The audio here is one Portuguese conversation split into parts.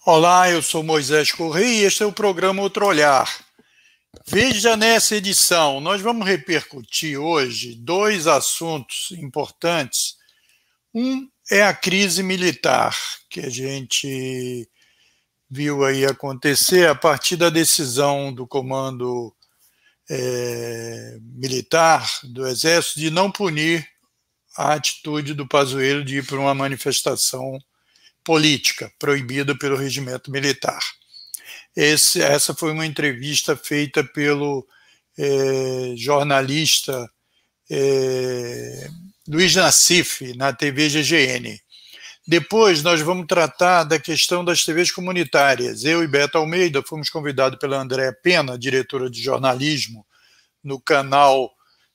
Olá, eu sou Moisés Correia e este é o programa Outro Olhar. Veja nessa edição, nós vamos repercutir hoje dois assuntos importantes. Um é a crise militar, que a gente viu aí acontecer a partir da decisão do comando militar do Exército de não punir a atitude do Pazuello de ir para uma manifestação política proibida pelo regimento militar. Essa foi uma entrevista feita pelo jornalista Luiz Nassif, na TV GGN. Depois nós vamos tratar da questão das TVs comunitárias. Eu e Beto Almeida fomos convidados pela Andréa Pena, diretora de jornalismo, no canal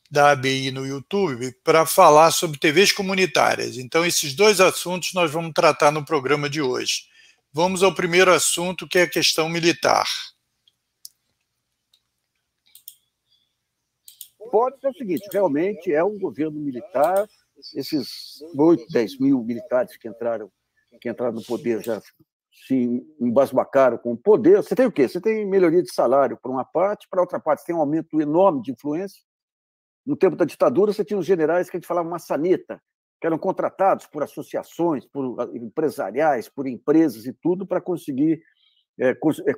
da ABI no YouTube, para falar sobre TVs comunitárias. Então, esses dois assuntos nós vamos tratar no programa de hoje. Vamos ao primeiro assunto, que é a questão militar. Pode ser o seguinte, realmente é um governo militar, esses 8, 10 mil militares que entraram no poder já se embasbacaram com o poder. Você tem o quê? Você tem melhoria de salário para uma parte, para outra parte você tem um aumento enorme de influência. No tempo da ditadura, você tinha os generais que a gente falava maçaneta, que eram contratados por associações, por empresariais, por empresas e tudo, para conseguir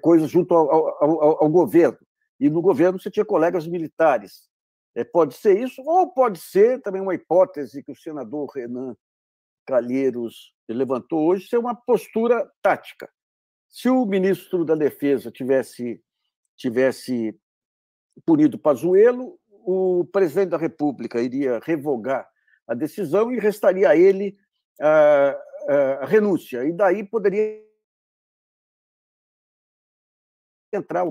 coisas junto ao governo. E no governo você tinha colegas militares. Pode ser isso, ou pode ser também uma hipótese que o senador Renan Calheiros levantou hoje, ser uma postura tática. Se o ministro da Defesa tivesse punido Pazuello, o presidente da República iria revogar a decisão e restaria a ele a renúncia. E daí poderia entrar.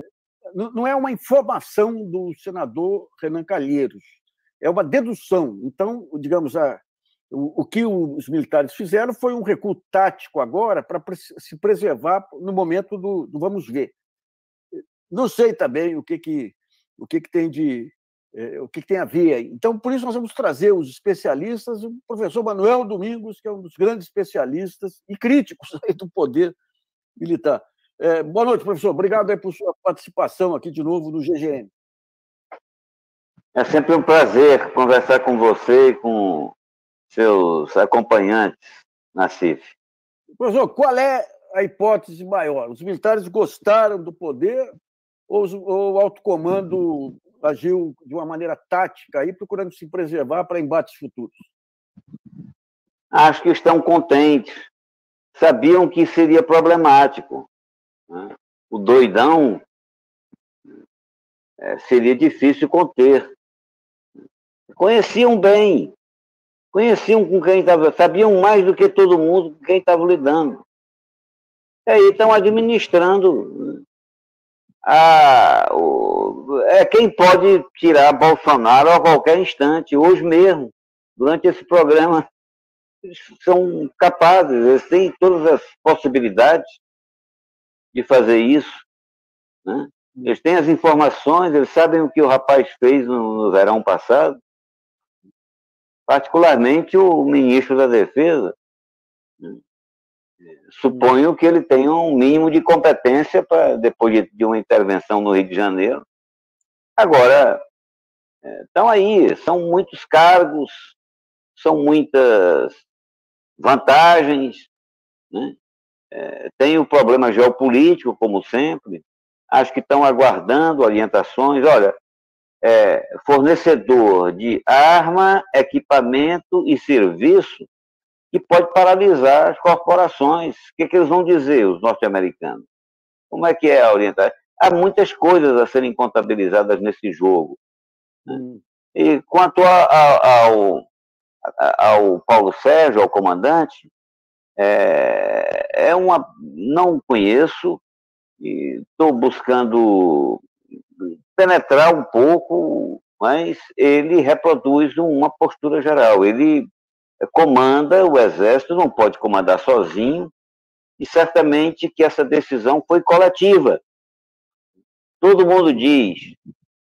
Não é uma informação do senador Renan Calheiros, é uma dedução. Então, digamos, o que os militares fizeram foi um recuo tático agora para se preservar no momento do vamos ver. Não sei também o que tem a ver. Então, por isso, nós vamos trazer os especialistas, o professor Manuel Domingos, que é um dos grandes especialistas e críticos do poder militar. Boa noite, professor. Obrigado aí por sua participação aqui de novo no GGN. É sempre um prazer conversar com você e com seus acompanhantes, Nassif. Professor, qual é a hipótese maior? Os militares gostaram do poder ou o alto comando agiu de uma maneira tática, aí, procurando se preservar para embates futuros? Acho que estão contentes. Sabiam que seria problemático. O doidão seria difícil conter. Conheciam bem, conheciam com quem estava, sabiam mais do que todo mundo com quem estava lidando. E aí estão administrando. Quem pode tirar Bolsonaro a qualquer instante, hoje mesmo, durante esse programa, eles são capazes, eles têm todas as possibilidades de fazer isso, né? Eles têm as informações, eles sabem o que o rapaz fez no verão passado, particularmente o ministro da Defesa. Suponho que ele tenha um mínimo de competência para, depois de uma intervenção no Rio de Janeiro. Agora, estão aí, são muitos cargos, são muitas vantagens, né? Tem o problema geopolítico, como sempre. Acho que estão aguardando orientações. Olha, fornecedor de arma, equipamento e serviço que pode paralisar as corporações. O que eles vão dizer, os norte-americanos? Como é que é a orientação? Há muitas coisas a serem contabilizadas nesse jogo. E quanto ao Paulo Sérgio, ao comandante, não conheço, e estou buscando penetrar um pouco, mas ele reproduz uma postura geral. Ele comanda o Exército, não pode comandar sozinho, e certamente que essa decisão foi coletiva. Todo mundo diz,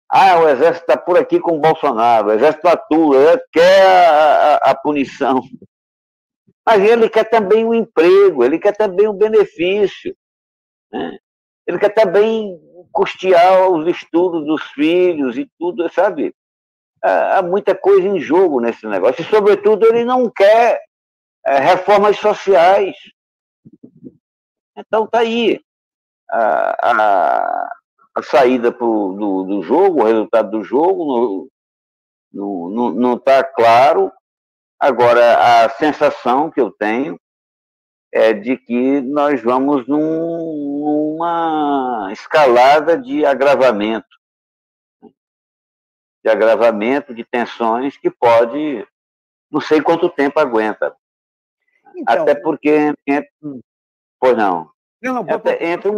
o Exército está por aqui com o Bolsonaro, o Exército atua, quer a punição. Mas ele quer também o emprego, ele quer também o benefício. né? Ele quer também custear os estudos dos filhos e tudo, sabe? Há muita coisa em jogo nesse negócio. E, sobretudo, ele não quer reformas sociais. Então, está aí a saída do jogo, o resultado do jogo não está claro. Agora, a sensação que eu tenho é de que nós vamos numa escalada de agravamento de tensões que pode, não sei quanto tempo aguenta. Então, até porque, pois não, entra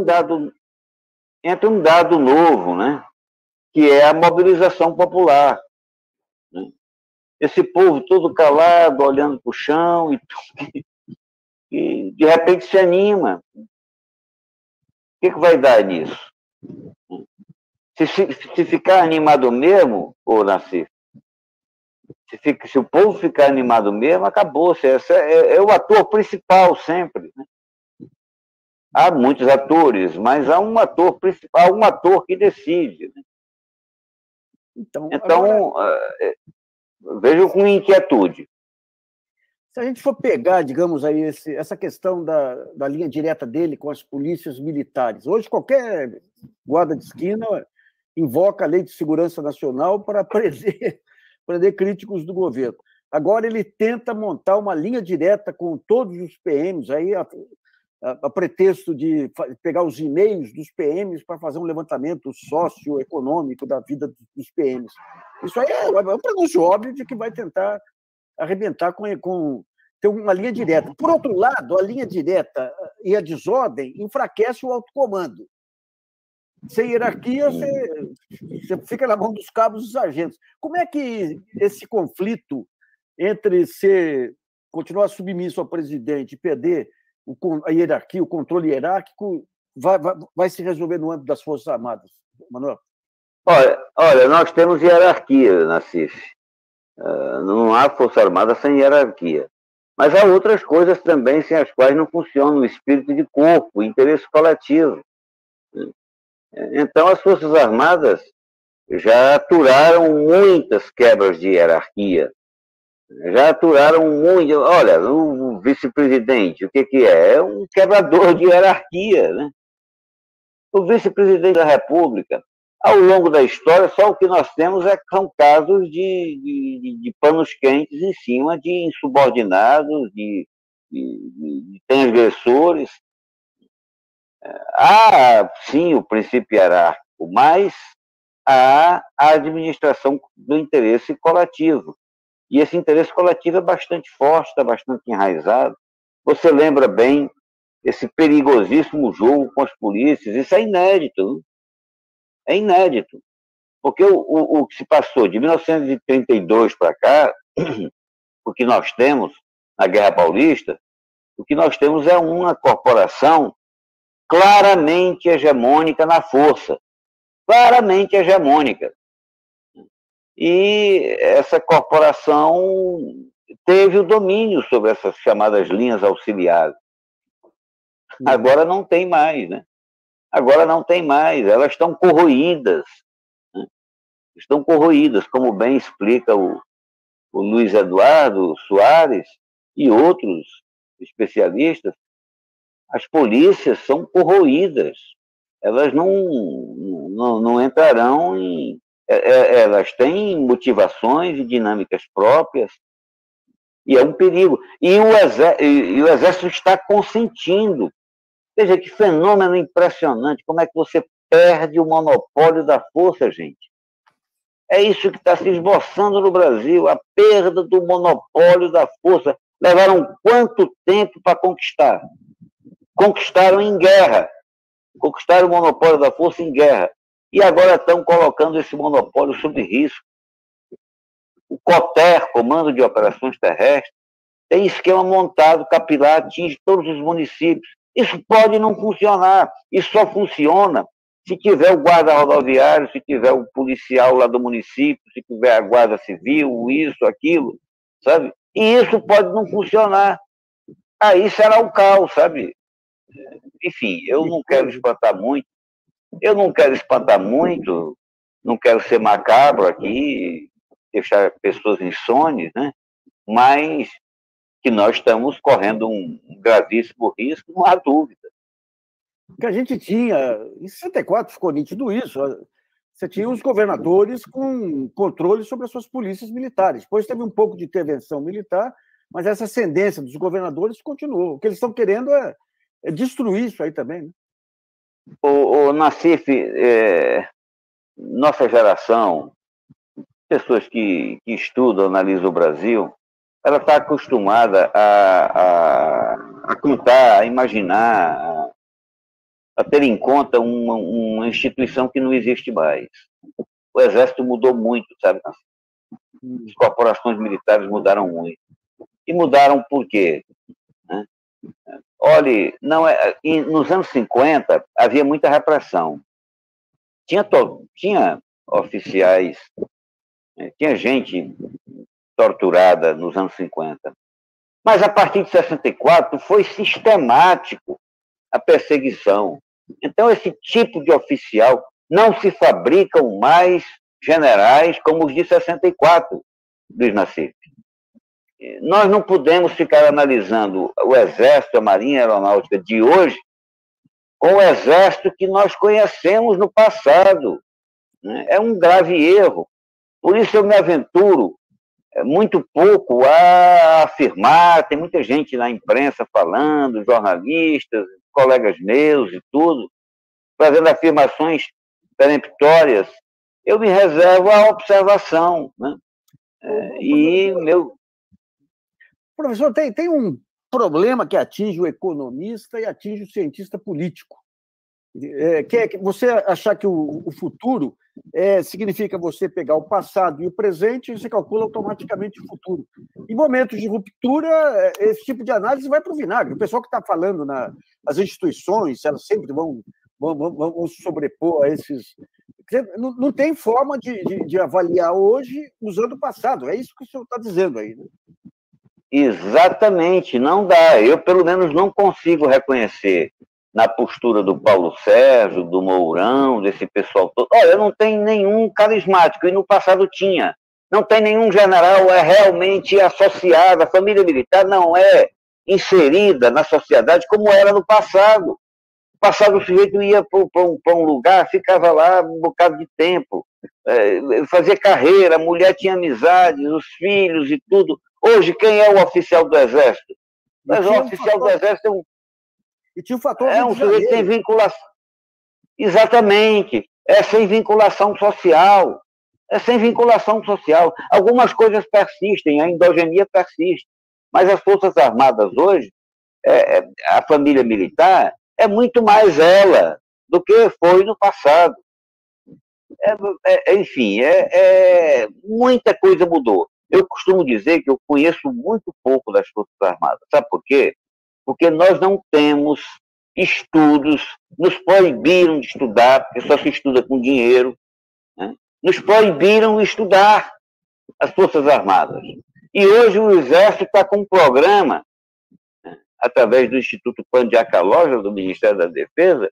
um dado novo, né? Que é a mobilização popular. Né? Esse povo todo calado, olhando para o chão e de repente se anima. O que vai dar nisso? Se ficar animado mesmo, ô Nassif, se o povo ficar animado mesmo, acabou-se. Esse é o ator principal sempre. Né? Há muitos atores, mas há um ator principal, um ator que decide. Né? Então agora, vejo com inquietude. Se a gente for pegar, digamos aí, essa questão da linha direta dele com as polícias militares, hoje qualquer guarda de esquina invoca a Lei de Segurança Nacional para prender críticos do governo. Agora ele tenta montar uma linha direta com todos os PMs, aí a pretexto de pegar os e-mails dos PMs para fazer um levantamento socioeconômico da vida dos PMs. Isso aí é um prenúncio óbvio de que vai tentar arrebentar ter uma linha direta. Por outro lado, a linha direta e a desordem enfraquece o autocomando. Sem hierarquia, você fica na mão dos cabos e sargentos. Como é que esse conflito entre continuar submisso ao presidente e perder a hierarquia, o controle hierárquico, vai se resolver no âmbito das Forças Armadas, Manuel? Olha, nós temos hierarquia na CIF. Não há Força Armada sem hierarquia. Mas há outras coisas também sem as quais não funciona o espírito de corpo, o interesse coletivo. Então, as Forças Armadas já aturaram muitas quebras de hierarquia. Já aturaram muito. Olha, o vice-presidente, o que é? É um quebrador de hierarquia, né? O vice-presidente da República, ao longo da história, só o que nós temos são casos de panos quentes em cima de insubordinados, de transgressores. Há, sim, o princípio hierárquico, mas há a administração do interesse coletivo. E esse interesse coletivo é bastante forte, está bastante enraizado. Você lembra bem esse perigosíssimo jogo com as polícias? Isso é inédito. É inédito. Porque o que se passou de 1932 para cá, o que nós temos na Guerra Paulista, o que nós temos é uma corporação claramente hegemônica na força. Claramente hegemônica. E essa corporação teve o domínio sobre essas chamadas linhas auxiliares. Agora não tem mais, né? Agora não tem mais. Elas estão corroídas. Né? Estão corroídas, como bem explica o Luiz Eduardo Soares e outros especialistas. As polícias são corroídas. Elas não entrarão em... Elas têm motivações e dinâmicas próprias, e é um perigo. E o Exército está consentindo. Veja que fenômeno impressionante, como é que você perde o monopólio da força, gente. É isso que está se esboçando no Brasil, a perda do monopólio da força. Levaram quanto tempo para conquistar? Conquistaram em guerra. Conquistaram o monopólio da força em guerra. E agora estão colocando esse monopólio sob risco. O COTER, Comando de Operações Terrestres, tem esquema montado, capilar, atinge todos os municípios. Isso pode não funcionar. Isso só funciona se tiver o guarda rodoviário, se tiver o policial lá do município, se tiver a guarda civil, isso, aquilo, sabe? E isso pode não funcionar. Aí será o caos, sabe? enfim, eu não quero espantar muito, não quero ser macabro aqui, deixar pessoas insones, né? Mas que nós estamos correndo um gravíssimo risco, não há dúvida. Que a gente tinha, em 64 ficou nítido isso, você tinha os governadores com controle sobre as suas polícias militares. Depois teve um pouco de intervenção militar, mas essa ascendência dos governadores continuou. O que eles estão querendo é destruir isso aí também, né? O Nassif, nossa geração, pessoas que estudam, analisam o Brasil, ela está acostumada a contar, a imaginar, a ter em conta uma instituição que não existe mais. O Exército mudou muito, sabe? As corporações militares mudaram muito. E mudaram por quê? Né? Olha, nos anos 50 havia muita repressão. Tinha oficiais, tinha gente torturada nos anos 50. Mas a partir de 64 foi sistemático a perseguição. Então esse tipo de oficial não se fabricam mais generais como os de 64, Luiz Nassif. Nós não podemos ficar analisando o Exército, a Marinha, a Aeronáutica de hoje com o Exército que nós conhecemos no passado. É um grave erro. Por isso eu me aventuro muito pouco a afirmar, tem muita gente na imprensa falando, jornalistas, colegas meus e tudo, fazendo afirmações peremptórias. Eu me reservo à observação, né? Professor, tem um problema que atinge o economista e atinge o cientista político, que é você achar que o futuro significa você pegar o passado e o presente e você calcula automaticamente o futuro. Em momentos de ruptura, esse tipo de análise vai para o vinagre. O pessoal que está falando nas instituições, elas sempre vão se sobrepor a esses... Não tem forma de avaliar hoje usando o passado. É isso que o senhor está dizendo aí, né? Exatamente, não dá. Eu, pelo menos, não consigo reconhecer na postura do Paulo Sérgio, do Mourão, desse pessoal todo. Olha, não tem nenhum carismático, e no passado tinha. Não tem nenhum general realmente associado. A família militar não é inserida na sociedade como era no passado. No passado, o sujeito ia para um lugar, ficava lá um bocado de tempo, fazia carreira, a mulher tinha amizades, os filhos e tudo. Hoje, quem é o oficial do Exército? Mas o oficial do Exército e tinha o fator um sujeito que tem vinculação. Exatamente. É sem vinculação social. É sem vinculação social. Algumas coisas persistem, a endogenia persiste. Mas as Forças Armadas hoje, a família militar, é muito mais ela do que foi no passado. Enfim, muita coisa mudou. Eu costumo dizer que eu conheço muito pouco das Forças Armadas. Sabe por quê? Porque nós não temos estudos, nos proibiram de estudar, porque só se estuda com dinheiro, né? Nos proibiram de estudar as Forças Armadas. E hoje o Exército está com um programa, né, através do Instituto Pandiaca-Loja, do Ministério da Defesa,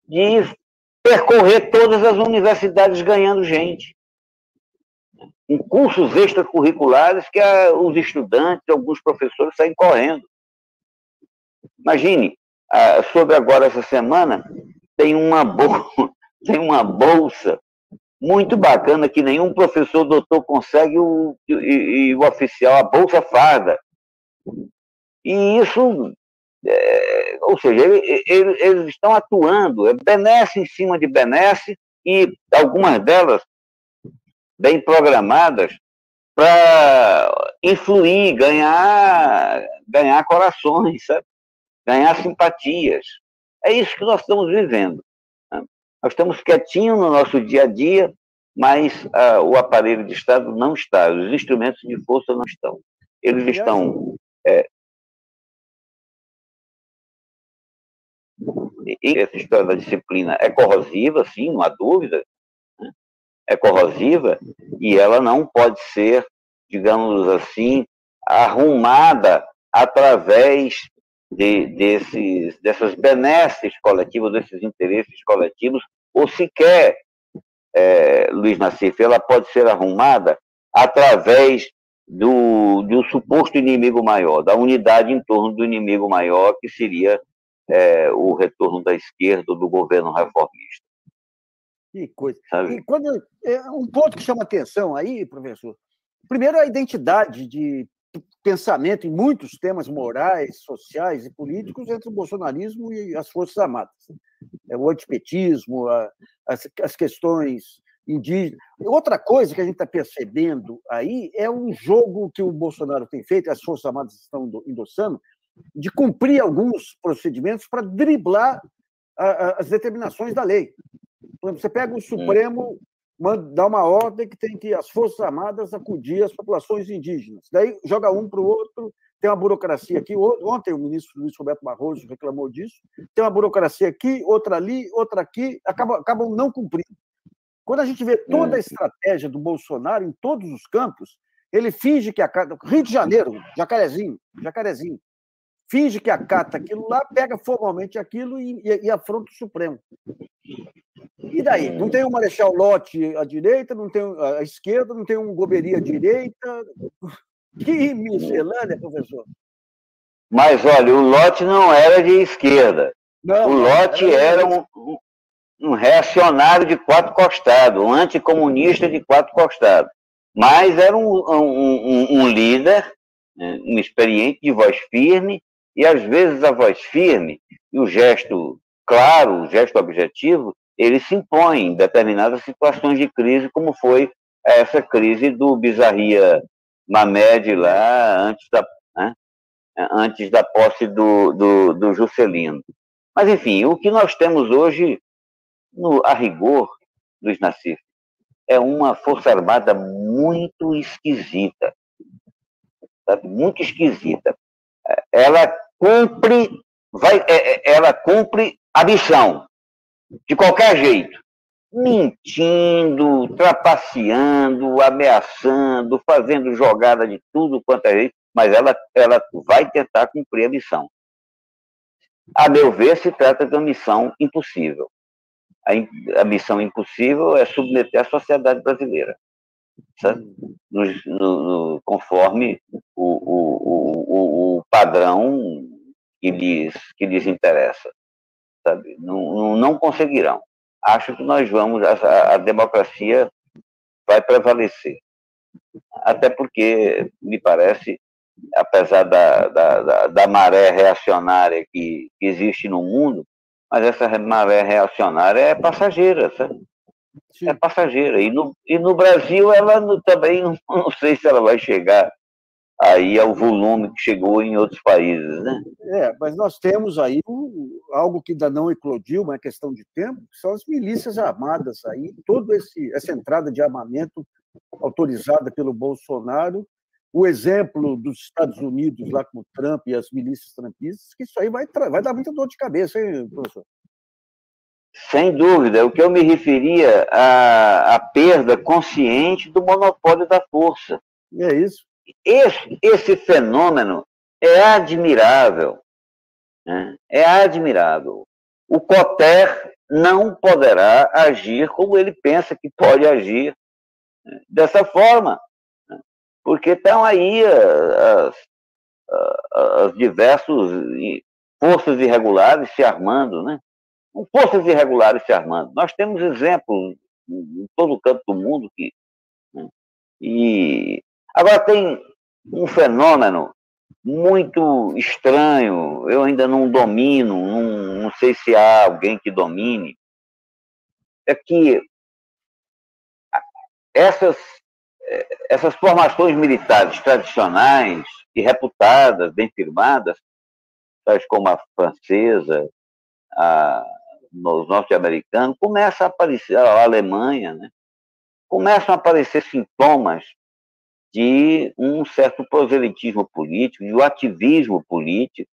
de percorrer todas as universidades ganhando gente. Em cursos extracurriculares que os estudantes, alguns professores saem correndo. Imagine, sobre agora essa semana, tem uma bolsa muito bacana que nenhum professor doutor consegue e o oficial, a bolsa farda. E isso, ou seja, eles estão atuando, benesse em cima de benesse, e algumas delas bem programadas para influir, ganhar corações, sabe? Ganhar simpatias. É isso que nós estamos vivendo, né? Nós estamos quietinhos no nosso dia a dia, mas o aparelho de Estado não está, os instrumentos de força não estão. Eles estão... E essa história da disciplina é corrosiva, sim, não há dúvida, né? É corrosiva e ela não pode ser, digamos assim, arrumada através dessas benesses coletivas, desses interesses coletivos, ou sequer, Luiz Nassif, ela pode ser arrumada através de um suposto inimigo maior, da unidade em torno do inimigo maior, que seria o retorno da esquerda, do governo reformista. Que coisa. Sabe? E um ponto que chama atenção aí, professor, primeiro, a identidade de pensamento em muitos temas morais, sociais e políticos entre o bolsonarismo e as Forças Armadas. O antipetismo, as questões indígenas. Outra coisa que a gente está percebendo aí é um jogo que o Bolsonaro tem feito, as Forças Armadas estão endossando, de cumprir alguns procedimentos para driblar as determinações da lei. Por exemplo, você pega o Supremo, dá uma ordem que tem que as Forças Armadas acudir às populações indígenas. Daí joga um para o outro, tem uma burocracia aqui. Ontem o ministro Luiz Roberto Barroso reclamou disso. Tem uma burocracia aqui, outra ali, outra aqui, acabam não cumprindo. Quando a gente vê toda a estratégia do Bolsonaro em todos os campos, ele finge que acata. Rio de Janeiro, Jacarezinho, finge que acata aquilo lá, pega formalmente aquilo e afronta o Supremo. E daí? Não tem um Marechal Lott à direita, não tem à esquerda, não tem um Goberia à direita. Que miscelânea, professor! Mas, olha, o Lott não era de esquerda. Não, o Lott era um reacionário de quatro costados, um anticomunista de quatro costados. Mas era um líder, um experiente de voz firme, e às vezes a voz firme e o gesto claro, o gesto objetivo, ele se impõe em determinadas situações de crise, como foi essa crise do Bizarria Mamed lá, antes da posse do Juscelino. Mas, enfim, o que nós temos hoje, a rigor, Luiz Nassif, é uma Força Armada muito esquisita, sabe? Muito esquisita. Ela cumpre a missão, de qualquer jeito, mentindo, trapaceando, ameaçando, fazendo jogada de tudo quanto é jeito, mas ela vai tentar cumprir a missão. A meu ver, se trata de uma missão impossível. A missão impossível é submeter a sociedade brasileira, sabe? Conforme o padrão que lhes interessa, sabe? Não conseguirão. Acho que nós a democracia vai prevalecer. Até porque, me parece, apesar da maré reacionária que existe no mundo, mas essa maré reacionária é passageira, sabe? Sim. É passageira. E no Brasil, ela também, não sei se ela vai chegar aí ao volume que chegou em outros países, né? Mas nós temos aí algo que ainda não eclodiu, uma questão de tempo, que são as milícias armadas aí, toda essa entrada de armamento autorizada pelo Bolsonaro, o exemplo dos Estados Unidos lá com o Trump e as milícias trumpistas, que isso aí vai dar muita dor de cabeça, hein, professor? Sem dúvida. O que eu me referia à perda consciente do monopólio da força. É isso. Esse fenômeno é admirável, né? É admirável. O Cotter não poderá agir como ele pensa que pode agir, né? Dessa forma, né? Porque estão aí as diversas forças irregulares se armando, né? Forças irregulares se armando. Nós temos exemplos em todo o canto do mundo né? E agora tem um fenômeno muito estranho, eu ainda não domino, não sei se há alguém que domine, é que essas formações militares tradicionais e reputadas, bem firmadas, tais como a francesa, os norte-americanos, começam a aparecer, a Alemanha, né? Começam a aparecer sintomas de um certo proselitismo político, de um ativismo político,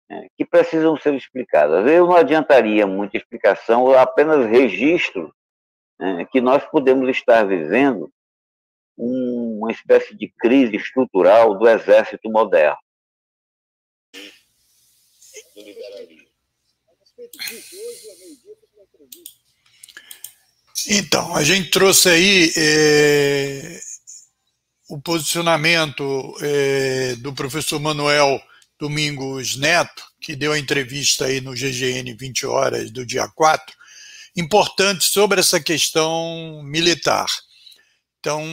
né, que precisam ser explicados. Às vezes não adiantaria muita explicação, ou apenas registro, né, que nós podemos estar vivendo uma espécie de crise estrutural do exército moderno. Então, a gente trouxe aí o posicionamento do professor Manuel Domingos Neto, que deu a entrevista aí no GGN 20 horas do dia 4, importante sobre essa questão militar. Então,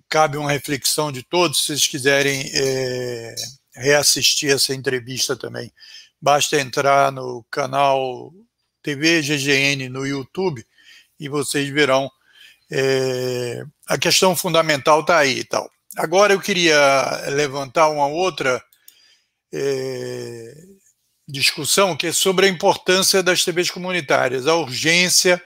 cabe uma reflexão de todos, se vocês quiserem reassistir essa entrevista também. Basta entrar no canal TV GGN no YouTube e vocês verão. A questão fundamental está aí e tal. Agora eu queria levantar uma outra discussão, que é sobre a importância das TVs comunitárias, a urgência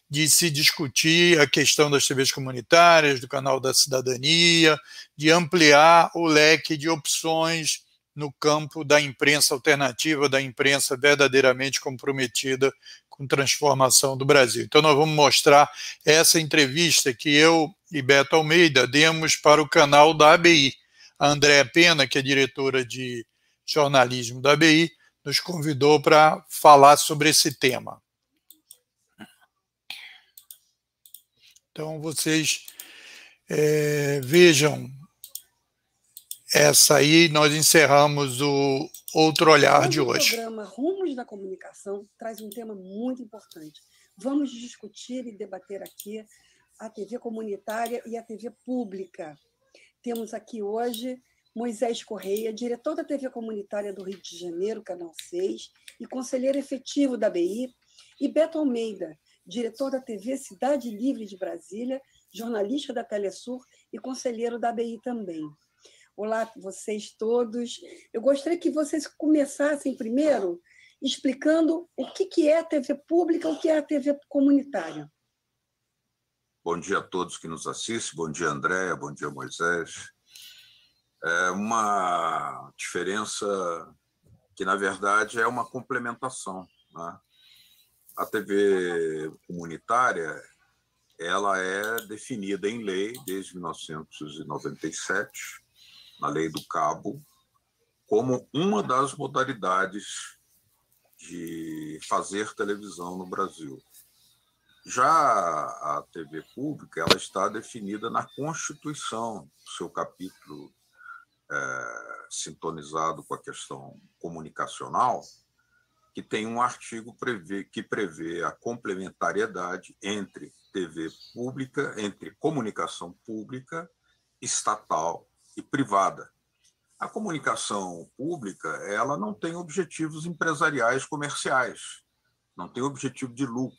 de se discutir a questão das TVs comunitárias, do canal da cidadania, de ampliar o leque de opções no campo da imprensa alternativa, da imprensa verdadeiramente comprometida com transformação do Brasil. Então nós vamos mostrar essa entrevista que eu e Beto Almeida demos para o canal da ABI. A Andréa Pena, que é diretora de jornalismo da ABI, nos convidou para falar sobre esse tema. Então vocês vejam essa aí, nós encerramos o Outro Olhar de hoje. O programa Rumos da Comunicação traz um tema muito importante. Vamos discutir e debater aqui a TV comunitária e a TV pública. Temos aqui hoje Moisés Correia, diretor da TV comunitária do Rio de Janeiro, Canal 6, e conselheiro efetivo da ABI, e Beto Almeida, diretor da TV Cidade Livre de Brasília, jornalista da Telesur e conselheiro da ABI também. Olá, vocês todos. Eu gostaria que vocês começassem primeiro explicando o que é a TV pública, o que é a TV comunitária. Bom dia a todos que nos assistem. Bom dia, Andréa. Bom dia, Moisés. É uma diferença que, na verdade, é uma complementação, né? A TV comunitária, ela é definida em lei desde 1997, na Lei do Cabo, como uma das modalidades de fazer televisão no Brasil. Já a TV pública, ela está definida na Constituição, seu capítulo sintonizado com a questão comunicacional, que tem um artigo que prevê a complementariedade entre TV pública, entre comunicação pública, estatal e privada. A comunicação pública, ela não tem objetivos empresariais comerciais, não tem objetivo de lucro.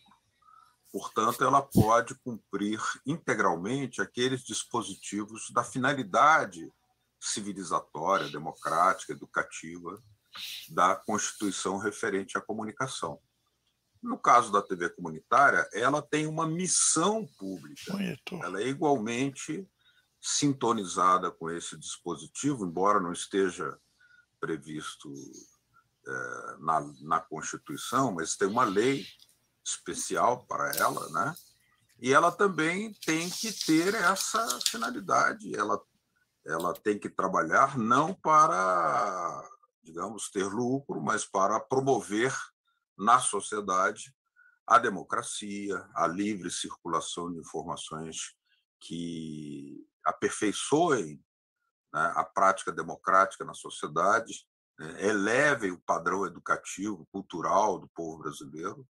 Portanto, ela pode cumprir integralmente aqueles dispositivos da finalidade civilizatória, democrática, educativa da Constituição referente à comunicação. No caso da TV comunitária, ela tem uma missão pública. Ela é igualmente sintonizada com esse dispositivo, embora não esteja previsto na Constituição, mas tem uma lei especial para ela, né? E ela também tem que ter essa finalidade. Ela tem que trabalhar não para, digamos, ter lucro, mas para promover na sociedade a democracia, a livre circulação de informações que aperfeiçoem, né, a prática democrática na sociedade, né, elevem o padrão educativo, cultural do povo brasileiro.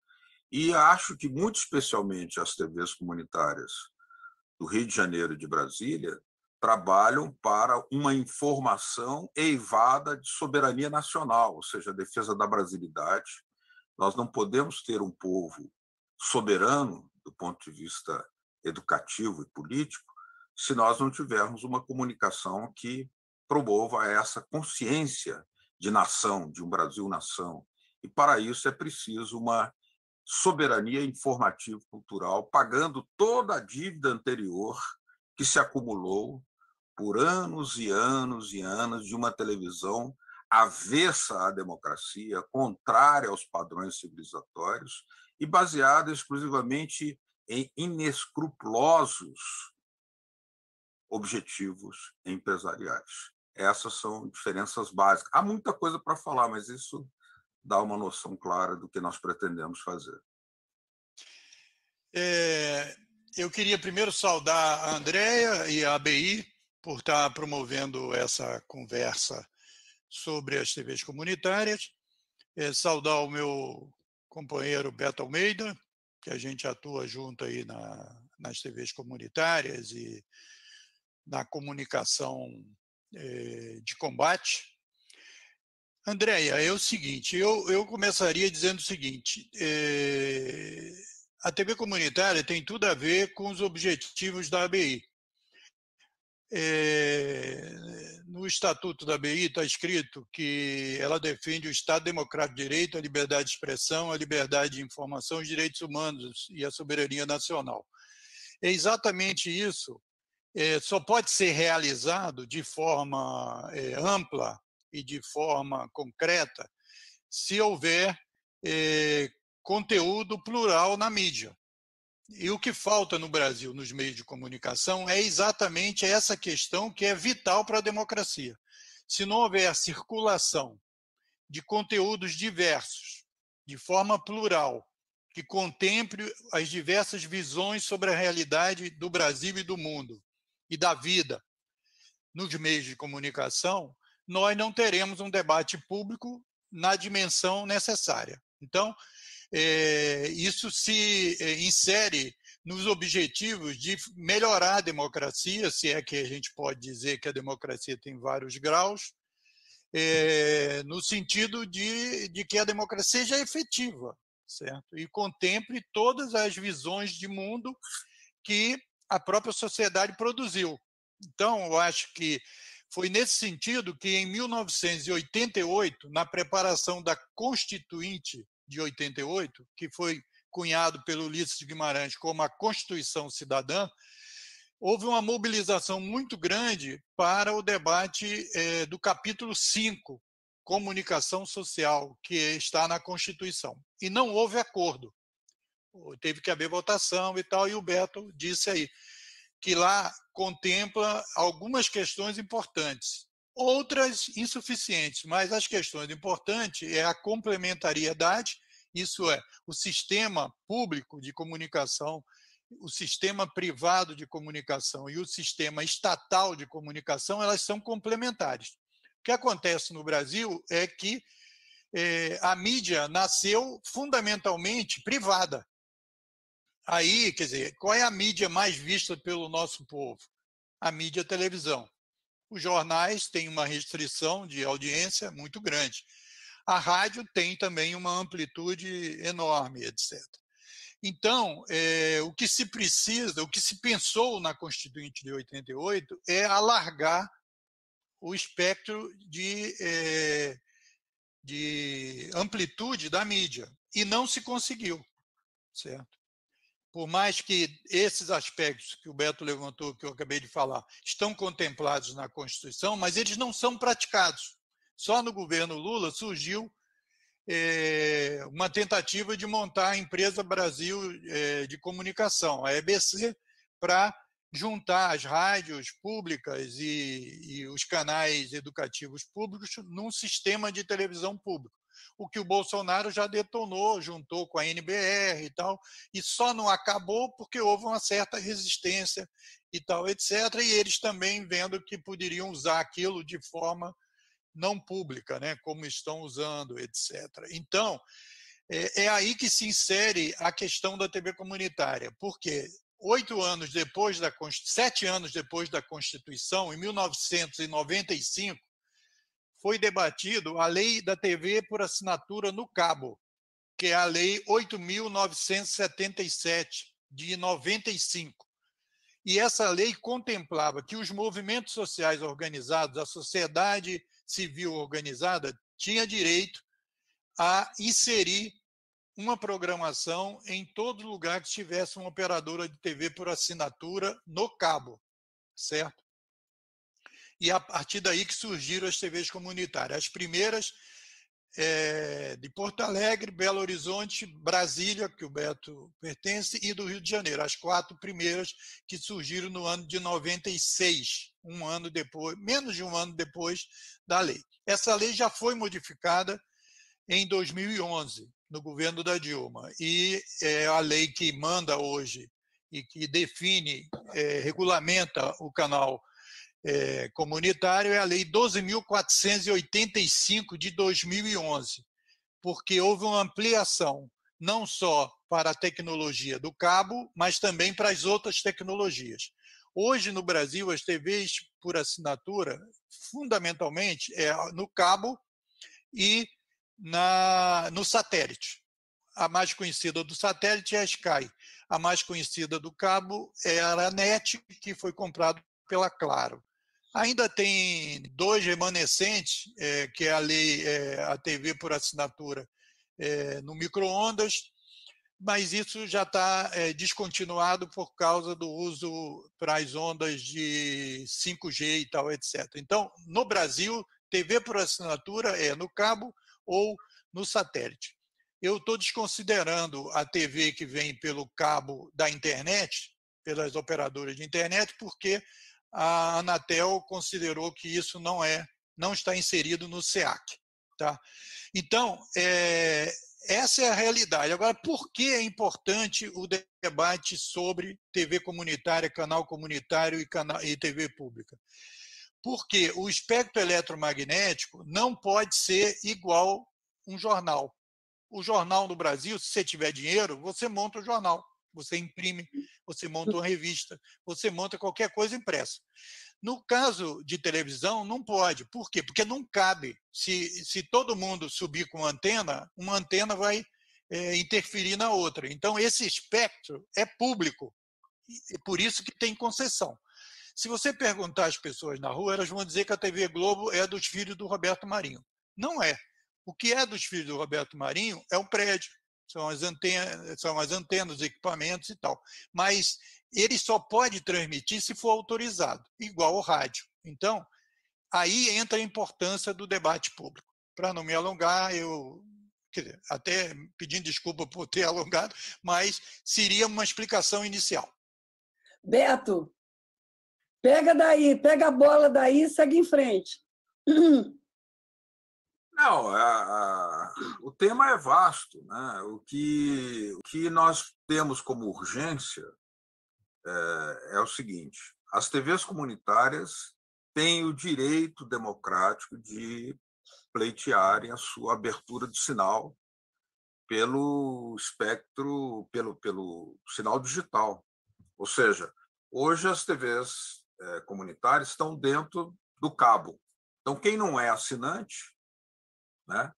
E acho que, muito especialmente, as TVs comunitárias do Rio de Janeiro e de Brasília trabalham para uma informação eivada de soberania nacional, ou seja, a defesa da brasilidade. Nós não podemos ter um povo soberano, do ponto de vista educativo e político, se nós não tivermos uma comunicação que promova essa consciência de nação, de um Brasil-nação. E, para isso, é preciso uma soberania informativo-cultural, pagando toda a dívida anterior que se acumulou por anos e anos e anos de uma televisão avessa à democracia, contrária aos padrões civilizatórios e baseada exclusivamente em inescrupulosos objetivos empresariais. Essas são diferenças básicas. Há muita coisa para falar, mas isso dá uma noção clara do que nós pretendemos fazer. Eu queria primeiro saudar a Andréia e a ABI por estar promovendo essa conversa sobre as TVs comunitárias, saudar o meu companheiro Beto Almeida, que a gente atua junto aí nas TVs comunitárias e na comunicação de combate. Andréia, é o seguinte, eu começaria dizendo o seguinte, a TV comunitária tem tudo a ver com os objetivos da ABI. No Estatuto da ABI está escrito que ela defende o Estado Democrático de Direito, a liberdade de expressão, a liberdade de informação, os direitos humanos e a soberania nacional. É exatamente isso. Só pode ser realizado de forma ampla e de forma concreta se houver conteúdo plural na mídia. E o que falta no Brasil, nos meios de comunicação, é exatamente essa questão que é vital para a democracia. Se não houver circulação de conteúdos diversos, de forma plural, que contemple as diversas visões sobre a realidade do Brasil e do mundo, e da vida, nos meios de comunicação, nós não teremos um debate público na dimensão necessária. Então, isso se insere nos objetivos de melhorar a democracia, se é que a gente pode dizer que a democracia tem vários graus, no sentido de que a democracia seja efetiva, certo? E contemple todas as visões de mundo que a própria sociedade produziu. Então, eu acho que foi nesse sentido que, em 1988, na preparação da Constituinte de 88, que foi cunhado pelo Ulisses Guimarães como a Constituição Cidadã, houve uma mobilização muito grande para o debate do capítulo 5, Comunicação Social, que está na Constituição. E não houve acordo. Teve que haver votação e tal, e o Beto disse aí que lá contempla algumas questões importantes, outras insuficientes, mas as questões importantes é a complementariedade, isso é, o sistema público de comunicação, o sistema privado de comunicação e o sistema estatal de comunicação, elas são complementares. O que acontece no Brasil é que a mídia nasceu fundamentalmente privada. Aí, quer dizer, qual é a mídia mais vista pelo nosso povo? A mídia televisão. Os jornais têm uma restrição de audiência muito grande. A rádio tem também uma amplitude enorme, etc. Então, o que se precisa, o que se pensou na Constituinte de 88 é alargar o espectro de amplitude da mídia. E não se conseguiu, certo? Por mais que esses aspectos que o Beto levantou, que eu acabei de falar, estão contemplados na Constituição, mas eles não são praticados. Só no governo Lula surgiu uma tentativa de montar a Empresa Brasil de Comunicação, a EBC, para juntar as rádios públicas e os canais educativos públicos num sistema de televisão público. O que o Bolsonaro já detonou, juntou com a NBR e tal, e só não acabou porque houve uma certa resistência e tal, etc. E eles também vendo que poderiam usar aquilo de forma não pública, né, como estão usando, etc. Então, é aí que se insere a questão da TV comunitária, porque 7 anos depois da Constituição, em 1995, foi debatido a lei da TV por assinatura no cabo, que é a lei 8.977, de 95. E essa lei contemplava que os movimentos sociais organizados, a sociedade civil organizada, tinha direito a inserir uma programação em todo lugar que tivesse uma operadora de TV por assinatura no cabo, certo? E a partir daí que surgiram as TVs comunitárias. As primeiras de Porto Alegre, Belo Horizonte, Brasília, que o Beto pertence, e do Rio de Janeiro. As 4 primeiras que surgiram no ano de 96, um ano depois, menos de um ano depois da lei. Essa lei já foi modificada em 2011, no governo da Dilma. E a lei que manda hoje e que define, regulamenta o canal comunitário é a Lei 12.485 de 2011, porque houve uma ampliação não só para a tecnologia do cabo, mas também para as outras tecnologias. Hoje, no Brasil, as TVs por assinatura, fundamentalmente, é no cabo e no satélite. A mais conhecida do satélite é a Sky. A mais conhecida do cabo é a NET, que foi comprada pela Claro. Ainda tem dois remanescentes, que é a TV por assinatura no micro-ondas, mas isso já está descontinuado por causa do uso para as ondas de 5G e tal, etc. Então, no Brasil, TV por assinatura é no cabo ou no satélite. Eu estou desconsiderando a TV que vem pelo cabo da internet, pelas operadoras de internet, porque a Anatel considerou que isso não está inserido no SEAC. Tá? Então, essa é a realidade. Agora, por que é importante o debate sobre TV comunitária, canal comunitário e TV pública? Porque o espectro eletromagnético não pode ser igual um jornal. O jornal no Brasil, se você tiver dinheiro, você monta o jornal, você imprime, você monta uma revista, você monta qualquer coisa impressa. No caso de televisão, não pode. Por quê? Porque não cabe. Se todo mundo subir com uma antena vai interferir na outra. Então, esse espectro é público, e por isso que tem concessão. Se você perguntar às pessoas na rua, elas vão dizer que a TV Globo é dos filhos do Roberto Marinho. Não é. O que é dos filhos do Roberto Marinho é o prédio, são as antenas, os equipamentos e tal. Mas ele só pode transmitir se for autorizado, igual ao rádio. Então, aí entra a importância do debate público. Para não me alongar, até pedindo desculpa por ter alongado, mas seria uma explicação inicial. Beto, pega a bola daí e segue em frente. Não, o tema é vasto, né? O que nós temos como urgência é o seguinte: as TVs comunitárias têm o direito democrático de pleitearem a sua abertura de sinal pelo espectro, pelo sinal digital. Ou seja, hoje as TVs comunitárias estão dentro do cabo. Então, quem não é assinante, né,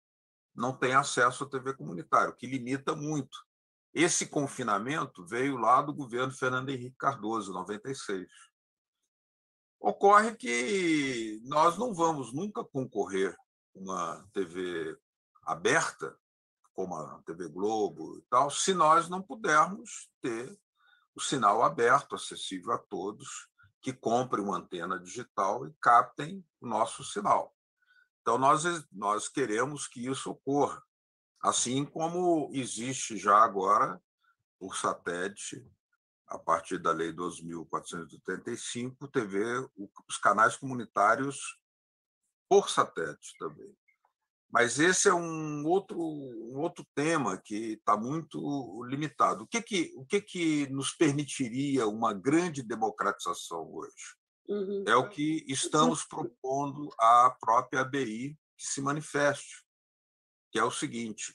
não tem acesso à TV comunitária, o que limita muito. Esse confinamento veio lá do governo Fernando Henrique Cardoso, em 96. Ocorre que nós não vamos nunca concorrer com uma TV aberta, como a TV Globo e tal, se nós não pudermos ter o sinal aberto, acessível a todos, que comprem uma antena digital e captem o nosso sinal. Então, nós queremos que isso ocorra, assim como existe já agora, por satélite, a partir da Lei 12.485, os canais comunitários por satélite também. Mas esse é um outro tema que está muito limitado. O que nos permitiria uma grande democratização hoje? Uhum. É o que estamos propondo à própria ABI que se manifeste, que é o seguinte: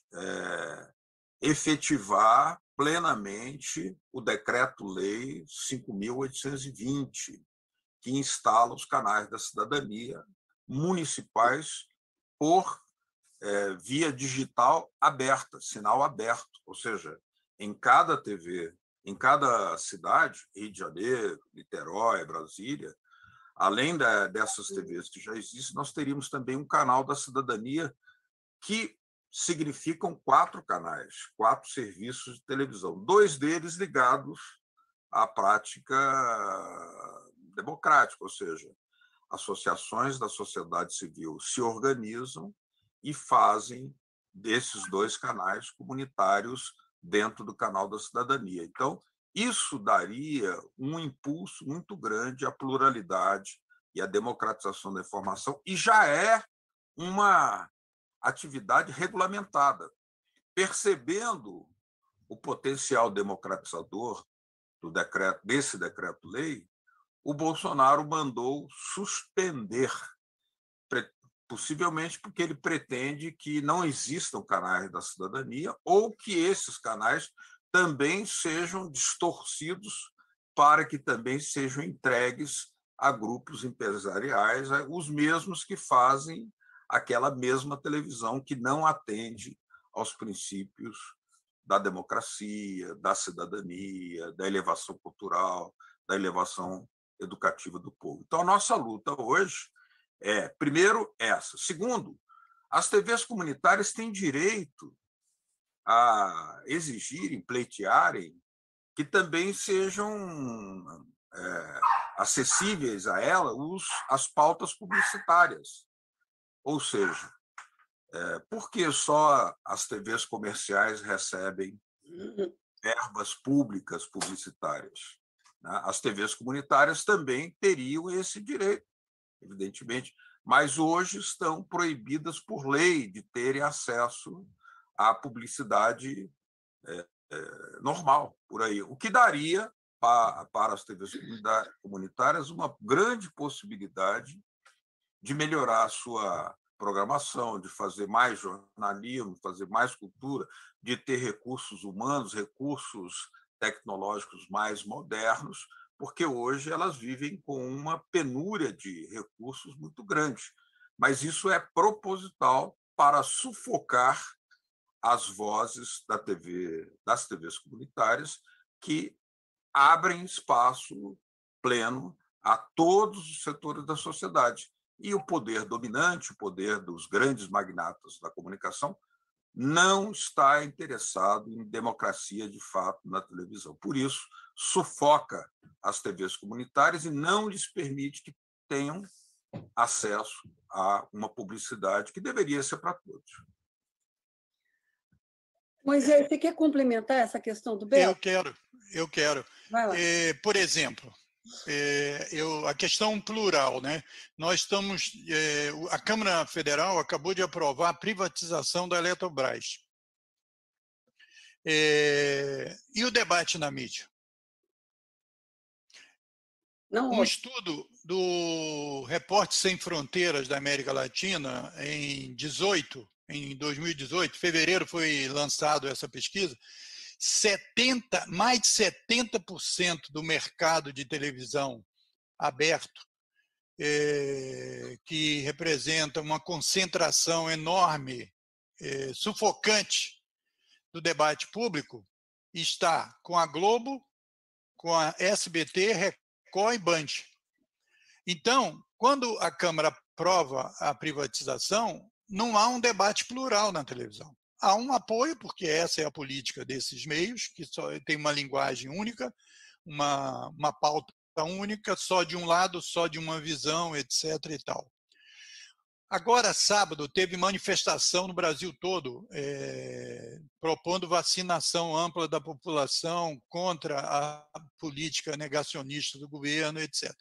efetivar plenamente o Decreto-Lei 5.820, que instala os canais da cidadania municipais por via digital aberta, sinal aberto, ou seja, em cada TV, em cada cidade, Rio de Janeiro, Niterói, Brasília, além dessas TVs que já existem, nós teríamos também um canal da cidadania, que significam 4 canais, 4 serviços de televisão, 2 deles ligados à prática democrática, ou seja, associações da sociedade civil se organizam e fazem desses 2 canais comunitários dentro do canal da cidadania. Então, isso daria um impulso muito grande à pluralidade e à democratização da informação, e já é atividade regulamentada. Percebendo o potencial democratizador desse decreto-lei, o Bolsonaro mandou suspender, possivelmente porque ele pretende que não existam canais da cidadania ou que esses canais também sejam distorcidos para que também sejam entregues a grupos empresariais, os mesmos que fazem aquela mesma televisão que não atende aos princípios da democracia, da cidadania, da elevação cultural, da elevação educativa do povo. Então, a nossa luta hoje é, primeiro, essa. Segundo, as TVs comunitárias têm direito a exigirem, pleitearem, que também sejam acessíveis a ela as pautas publicitárias. Ou seja, por que só as TVs comerciais recebem verbas públicas publicitárias? As TVs comunitárias também teriam esse direito, evidentemente, mas hoje estão proibidas por lei de terem acesso à publicidade normal, por aí. O que daria para as TVs comunitárias uma grande possibilidade de melhorar a sua programação, de fazer mais jornalismo, fazer mais cultura, de ter recursos humanos, recursos tecnológicos mais modernos, porque hoje elas vivem com uma penúria de recursos muito grande. Mas isso é proposital para sufocar as vozes das TVs comunitárias, que abrem espaço pleno a todos os setores da sociedade. E o poder dominante, o poder dos grandes magnatas da comunicação, não está interessado em democracia de fato na televisão. Por isso, sufoca as TVs comunitárias e não lhes permite que tenham acesso a uma publicidade que deveria ser para todos. Moisés, você quer complementar essa questão do Bel? Eu quero. Vai lá. Por exemplo, a questão plural, né? Nós estamos, a Câmara Federal acabou de aprovar a privatização da Eletrobras. E o debate na mídia? Um estudo do Repórter Sem Fronteiras da América Latina em 2018, fevereiro foi lançado essa pesquisa, mais de 70% do mercado de televisão aberto, que representa uma concentração enorme, sufocante do debate público, está com a Globo, com a SBT, Record e Band. Então, quando a Câmara aprova a privatização, não há um debate plural na televisão. Há um apoio, porque essa é a política desses meios, que só tem uma linguagem única, uma pauta única, só de um lado, só de uma visão, etc. e tal. Agora, sábado, teve manifestação no Brasil todo, propondo vacinação ampla da população contra a política negacionista do governo, etc.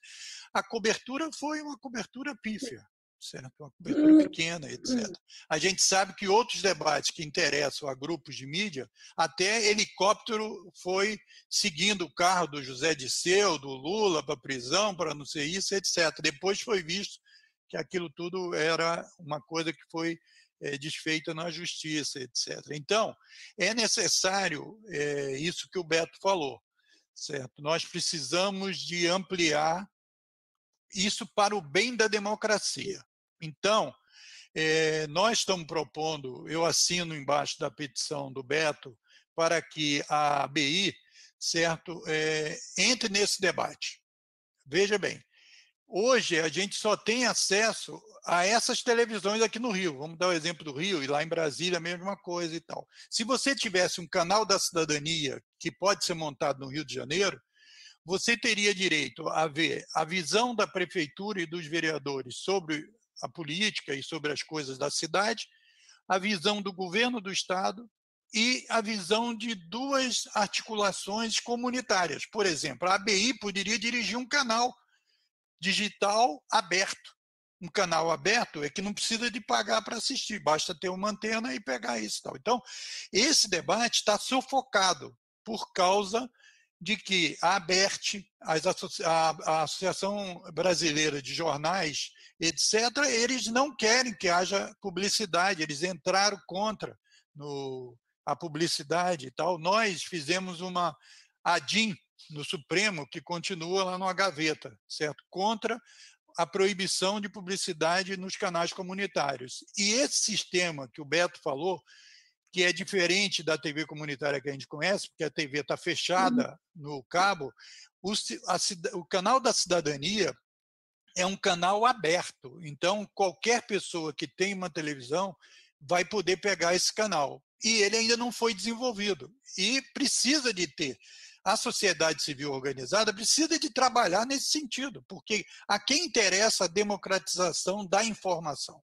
A cobertura foi uma cobertura pífia, certo? Uma cobertura pequena, etc. A gente sabe que outros debates que interessam a grupos de mídia, até helicóptero foi seguindo o carro do José Dirceu, do Lula, para a prisão, para não sei isso, etc. Depois foi visto que aquilo tudo era uma coisa que foi desfeita na justiça, etc. Então, é necessário isso que o Beto falou, certo? Nós precisamos de ampliar isso para o bem da democracia. Então, nós estamos propondo, eu assino embaixo da petição do Beto, para que a ABI, certo, entre nesse debate. Veja bem, hoje a gente só tem acesso a essas televisões aqui no Rio. Vamos dar o exemplo do Rio, e lá em Brasília a mesma coisa e tal. Se você tivesse um canal da cidadania que pode ser montado no Rio de Janeiro, você teria direito a ver a visão da prefeitura e dos vereadores sobre a política e sobre as coisas da cidade, a visão do governo do estado e a visão de duas articulações comunitárias. Por exemplo, a ABI poderia dirigir um canal digital aberto um canal aberto é que não precisa de pagar para assistir, basta ter uma antena e pegar isso. Tal. Então, esse debate está sufocado por causa de que a ABERT, a Associação Brasileira de Jornais, etc., eles não querem que haja publicidade, eles entraram contra a publicidade e tal. Nós fizemos uma ADIM no Supremo, que continua lá numa gaveta, certo? Contra a proibição de publicidade nos canais comunitários. E esse sistema que o Beto falou, que é diferente da TV comunitária que a gente conhece, porque a TV está fechada no cabo, o canal da cidadania é um canal aberto. Então, qualquer pessoa que tem uma televisão vai poder pegar esse canal. E ele ainda não foi desenvolvido. E precisa de ter. A sociedade civil organizada precisa de trabalhar nesse sentido, porque a quem interessa a democratização da informação,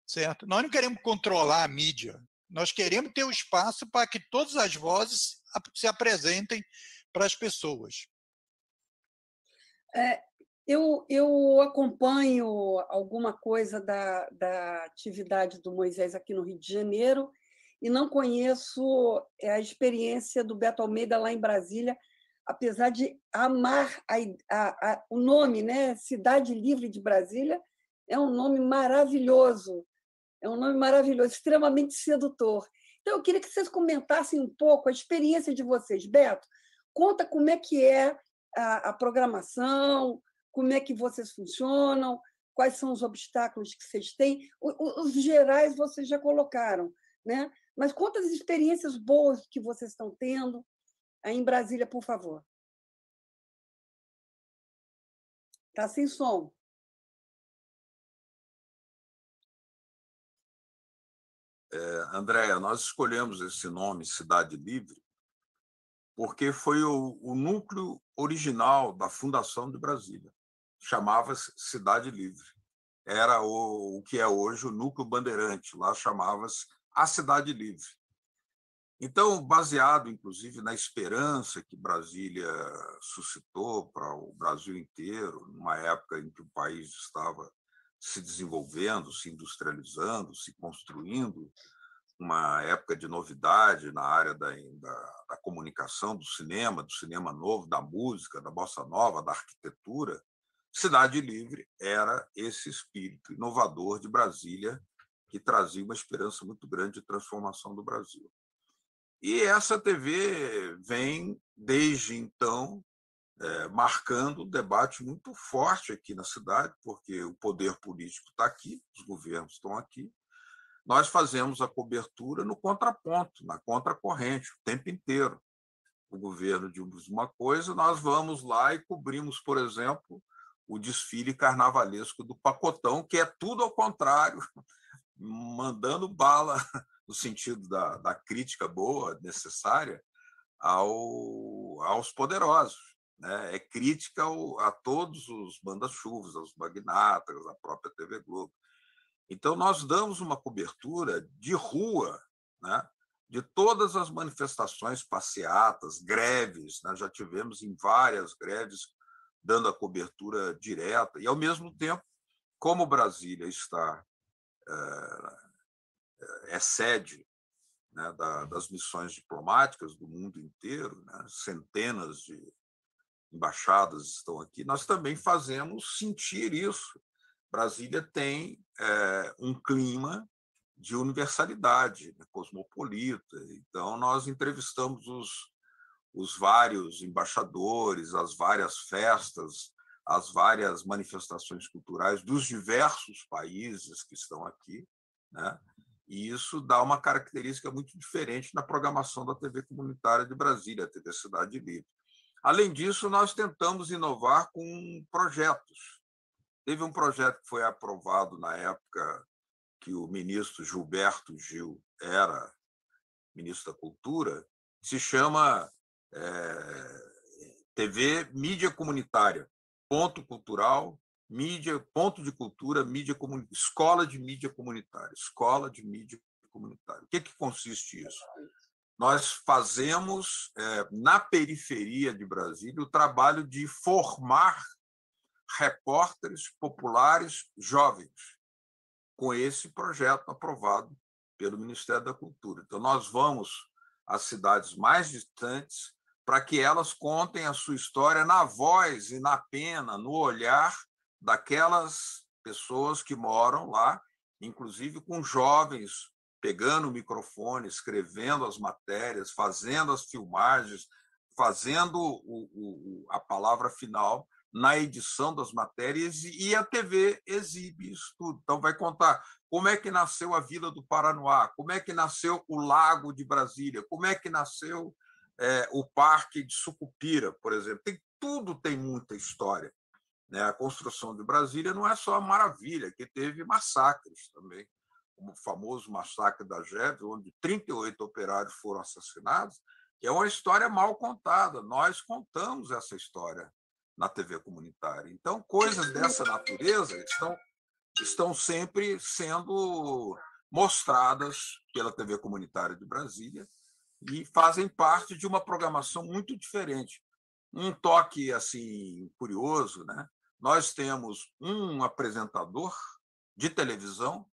certo? Nós não queremos controlar a mídia, nós queremos ter o espaço para que todas as vozes se apresentem para as pessoas. Eu acompanho alguma coisa da atividade do Moisés aqui no Rio de Janeiro e não conheço a experiência do Beto Almeida lá em Brasília, apesar de amar o nome, né? Cidade Livre de Brasília, é um nome maravilhoso, extremamente sedutor. Então, eu queria que vocês comentassem um pouco a experiência de vocês. Beto, conta como é que é a programação, como é que vocês funcionam, quais são os obstáculos que vocês têm. Os gerais vocês já colocaram, né? Mas conta as experiências boas que vocês estão tendo aí em Brasília, por favor. Está sem som. Andréa, nós escolhemos esse nome, Cidade Livre, porque foi o núcleo original da fundação de Brasília. Chamava-se Cidade Livre. Era o que é hoje o Núcleo Bandeirante, lá chamava-se a Cidade Livre. Então, baseado, inclusive, na esperança que Brasília suscitou para o Brasil inteiro, numa época em que o país estava se desenvolvendo, se industrializando, se construindo, uma época de novidade na área da comunicação, do cinema novo, da música, da bossa nova, da arquitetura, Cidade Livre era esse espírito inovador de Brasília que trazia uma esperança muito grande de transformação do Brasil. E essa TV vem, desde então, marcando um debate muito forte aqui na cidade, porque o poder político está aqui, os governos estão aqui. Nós fazemos a cobertura no contraponto, na contracorrente, o tempo inteiro. O governo diz uma coisa, nós vamos lá e cobrimos, por exemplo, o desfile carnavalesco do Pacotão, que é tudo ao contrário, mandando bala, no sentido da crítica boa, necessária, aos poderosos. Né? É crítica a todos os manda-chuvas, aos magnatas, à própria TV Globo. Então, nós damos uma cobertura de rua, né, de todas as manifestações, passeatas, greves. Né, já tivemos em várias greves dando a cobertura direta. E, ao mesmo tempo, como Brasília é sede, né, das missões diplomáticas do mundo inteiro, né, centenas de embaixadas estão aqui, nós também fazemos sentir isso. Brasília tem um clima de universalidade, né, cosmopolita. Então, nós entrevistamos os vários embaixadores, as várias festas, as várias manifestações culturais dos diversos países que estão aqui, né? E isso dá uma característica muito diferente na programação da TV comunitária de Brasília, a TV Cidade Livre. Além disso, nós tentamos inovar com projetos. Teve um projeto que foi aprovado na época que o ministro Gilberto Gil era ministro da Cultura, que se chama TV Mídia Comunitária, ponto cultural, mídia, ponto de cultura, mídia comunitária, escola de mídia comunitária. O que consiste isso? Nós fazemos, na periferia de Brasília, o trabalho de formar repórteres populares jovens, com esse projeto aprovado pelo Ministério da Cultura. Então, nós vamos às cidades mais distantes para que elas contem a sua história na voz e na pena, no olhar daquelas pessoas que moram lá, inclusive com jovens pegando o microfone, escrevendo as matérias, fazendo as filmagens, fazendo a palavra final na edição das matérias, e a TV exibe isso tudo. Então, vai contar como é que nasceu a Vila do Paranoá, como é que nasceu o Lago de Brasília, como é que nasceu o Parque de Sucupira, por exemplo. Tudo tem muita história. Né? A construção de Brasília não é só a maravilha, que teve massacres também, como o famoso massacre da GEV, onde 38 operários foram assassinados, que é uma história mal contada. Nós contamos essa história na TV comunitária. Então, coisas dessa natureza estão sempre sendo mostradas pela TV comunitária de Brasília e fazem parte de uma programação muito diferente. Um toque assim curioso, né? Nós temos um apresentador de televisão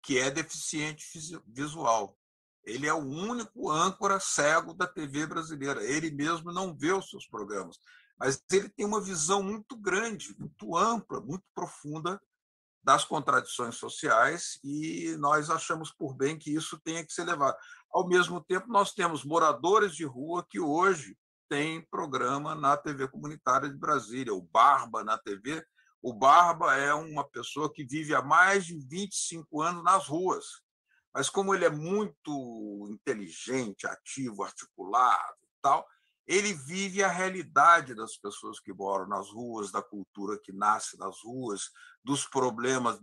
que é deficiente visual. Ele é o único âncora cego da TV brasileira. Ele mesmo não vê os seus programas, mas ele tem uma visão muito grande, muito ampla, muito profunda das contradições sociais, e nós achamos por bem que isso tenha que ser levado. Ao mesmo tempo, nós temos moradores de rua que hoje têm programa na TV comunitária de Brasília, o Barba na TV. O Barba é uma pessoa que vive há mais de 25 anos nas ruas, mas como ele é muito inteligente, ativo, articulado e tal, ele vive a realidade das pessoas que moram nas ruas, da cultura que nasce nas ruas, dos problemas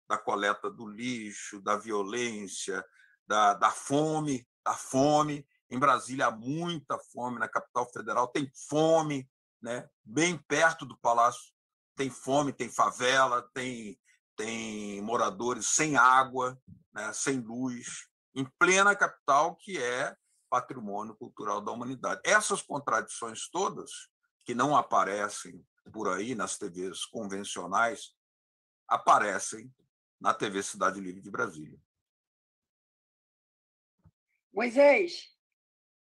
da coleta do lixo, da violência, da fome. Em Brasília há muita fome, na capital federal tem fome, né? Bem perto do Palácio tem fome, tem favela, tem moradores sem água, né? Sem luz, em plena capital, que é patrimônio cultural da humanidade. Essas contradições todas, que não aparecem por aí nas TVs convencionais, aparecem na TV Cidade Livre de Brasília. Moisés,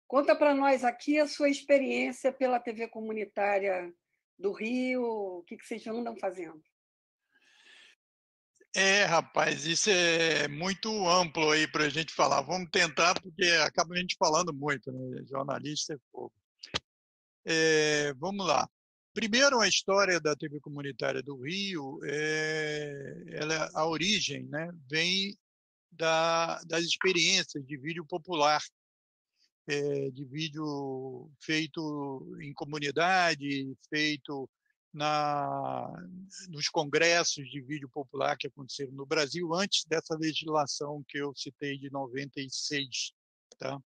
conta para nós aqui a sua experiência pela TV comunitária do Rio, o que vocês andam fazendo? Rapaz, isso é muito amplo aí para a gente falar. Vamos tentar, porque acaba a gente falando muito, né? Jornalista é fogo. Vamos lá. Primeiro, a história da TV comunitária do Rio, a origem, né, vem das experiências de vídeo popular, de vídeo feito em comunidade, feito nos congressos de vídeo popular que aconteceram no Brasil antes dessa legislação que eu citei de 96. Tá?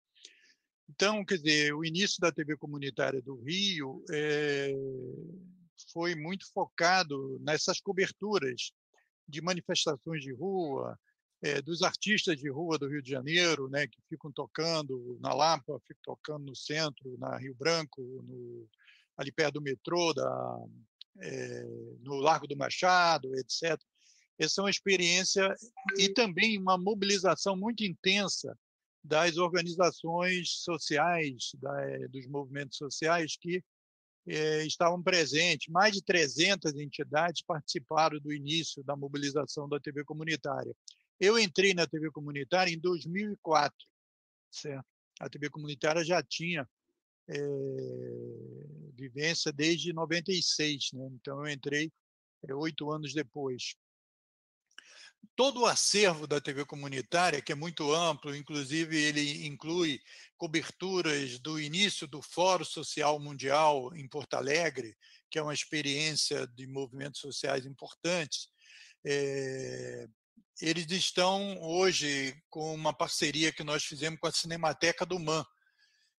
Então, quer dizer, o início da TV comunitária do Rio foi muito focado nessas coberturas de manifestações de rua, dos artistas de rua do Rio de Janeiro, né, que ficam tocando na Lapa, ficam tocando no centro, na Rio Branco, ali perto do metrô, no Largo do Machado, etc. Essa é uma experiência e também uma mobilização muito intensa das organizações sociais, dos movimentos sociais que estavam presentes. Mais de 300 entidades participaram do início da mobilização da TV comunitária. Eu entrei na TV comunitária em 2004. Certo? A TV comunitária já tinha vivência desde 96, né? Então eu entrei 8 anos depois. Todo o acervo da TV comunitária, que é muito amplo, inclusive ele inclui coberturas do início do Fórum Social Mundial em Porto Alegre, que é uma experiência de movimentos sociais importantes. Eles estão hoje com uma parceria que nós fizemos com a Cinemateca do MAN.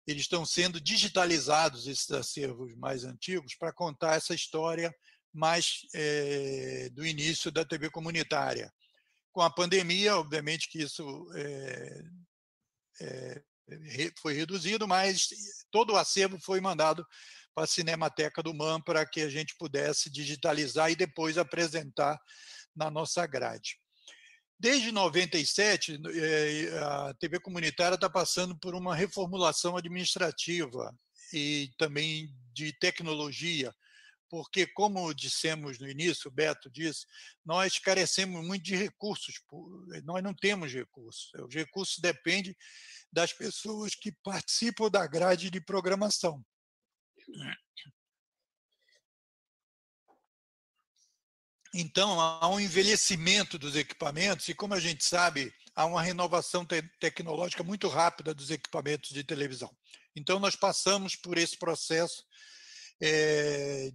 Eles estão sendo digitalizados, esses acervos mais antigos, para contar essa história mais do início da TV comunitária. Com a pandemia, obviamente que isso foi reduzido, mas todo o acervo foi mandado para a Cinemateca do MAM para que a gente pudesse digitalizar e depois apresentar na nossa grade. Desde 97, a TV comunitária está passando por uma reformulação administrativa e também de tecnologia, porque, como dissemos no início, o Beto disse, nós carecemos muito de recursos, nós não temos recursos. Os recursos dependem das pessoas que participam da grade de programação. Então, há um envelhecimento dos equipamentos e, como a gente sabe, há uma renovação tecnológica muito rápida dos equipamentos de televisão. Então, nós passamos por esse processo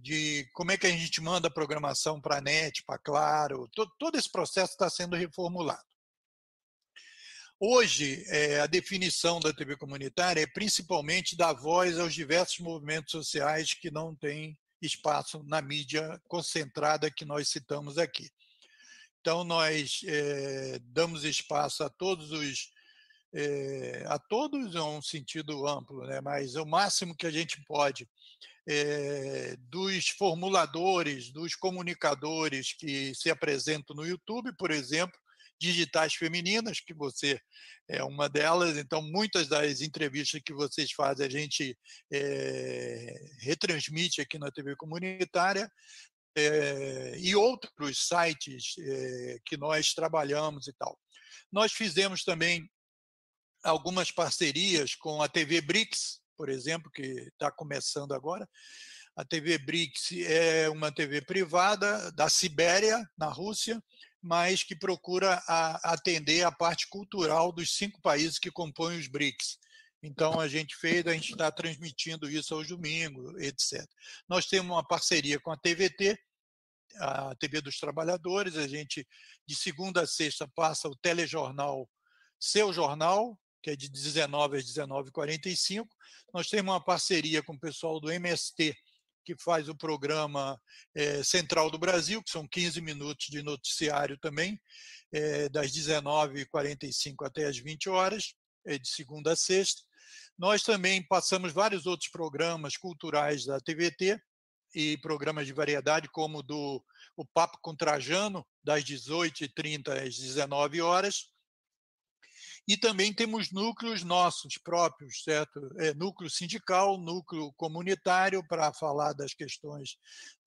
de como é que a gente manda a programação para a NET, para a Claro, todo esse processo está sendo reformulado. Hoje, a definição da TV comunitária é principalmente dar voz aos diversos movimentos sociais que não têm espaço na mídia concentrada que nós citamos aqui. Então, nós damos espaço a todos é um sentido amplo, né? Mas o máximo que a gente pode, dos formuladores, dos comunicadores que se apresentam no YouTube, por exemplo, digitais femininas, que você é uma delas, então muitas das entrevistas que vocês fazem a gente retransmite aqui na TV comunitária, e outros sites que nós trabalhamos e tal. Nós fizemos também algumas parcerias com a TV BRICS, por exemplo, que está começando agora. A TV BRICS é uma TV privada da Sibéria, na Rússia, mas que procura atender a parte cultural dos 5 países que compõem os BRICS. Então, a gente está transmitindo isso aos domingos, etc. Nós temos uma parceria com a TVT, a TV dos Trabalhadores. A gente, de segunda a sexta, passa o telejornal Seu Jornal, que é de 19 às 19h45. Nós temos uma parceria com o pessoal do MST, que faz o programa Central do Brasil, que são 15 minutos de noticiário também, das 19h45 até as 20 horas, de segunda a sexta. Nós também passamos vários outros programas culturais da TVT e programas de variedade, como o Papo com Trajano, das 18h30 às 19 horas. E também temos núcleos nossos próprios, certo? Núcleo sindical, núcleo comunitário, para falar das questões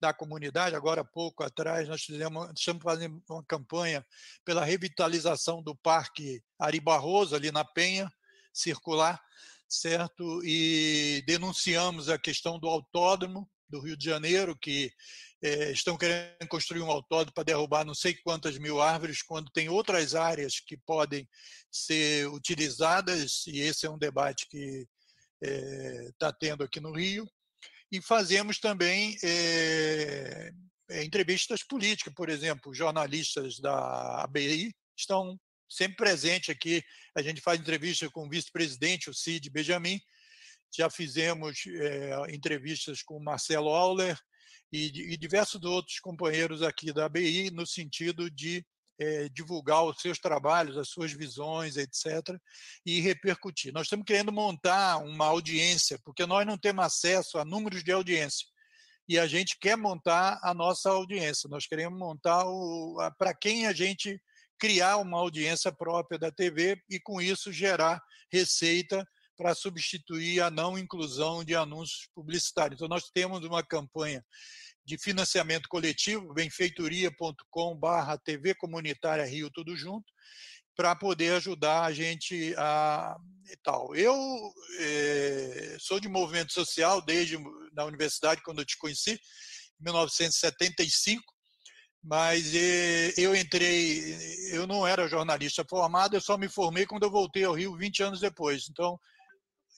da comunidade. Agora, há pouco atrás, nós estamos fazendo uma campanha pela revitalização do Parque Ari Barroso, ali na Penha, circular, certo? E denunciamos a questão do autódromo do Rio de Janeiro, que estão querendo construir um autódromo para derrubar não sei quantas mil árvores, quando tem outras áreas que podem ser utilizadas, e esse é um debate que está tendo aqui no Rio. E fazemos também entrevistas políticas, por exemplo, jornalistas da ABI estão sempre presentes aqui. A gente faz entrevista com o vice-presidente, o Cid Benjamin, já fizemos entrevistas com o Marcelo Auler e diversos outros companheiros aqui da ABI, no sentido de divulgar os seus trabalhos, as suas visões, etc., e repercutir. Nós estamos querendo montar uma audiência, porque nós não temos acesso a números de audiência, e a gente quer montar a nossa audiência. Nós queremos montar para quem a gente criar uma audiência própria da TV e, com isso, gerar receita para substituir a não inclusão de anúncios publicitários. Então, nós temos uma campanha de financiamento coletivo, benfeitoria.com/TV Comunitária Rio, tudo junto, para poder ajudar a gente e tal. Eu sou de movimento social desde na universidade, quando eu te conheci, em 1975, mas eu não era jornalista formado, eu só me formei quando eu voltei ao Rio 20 anos depois. Então,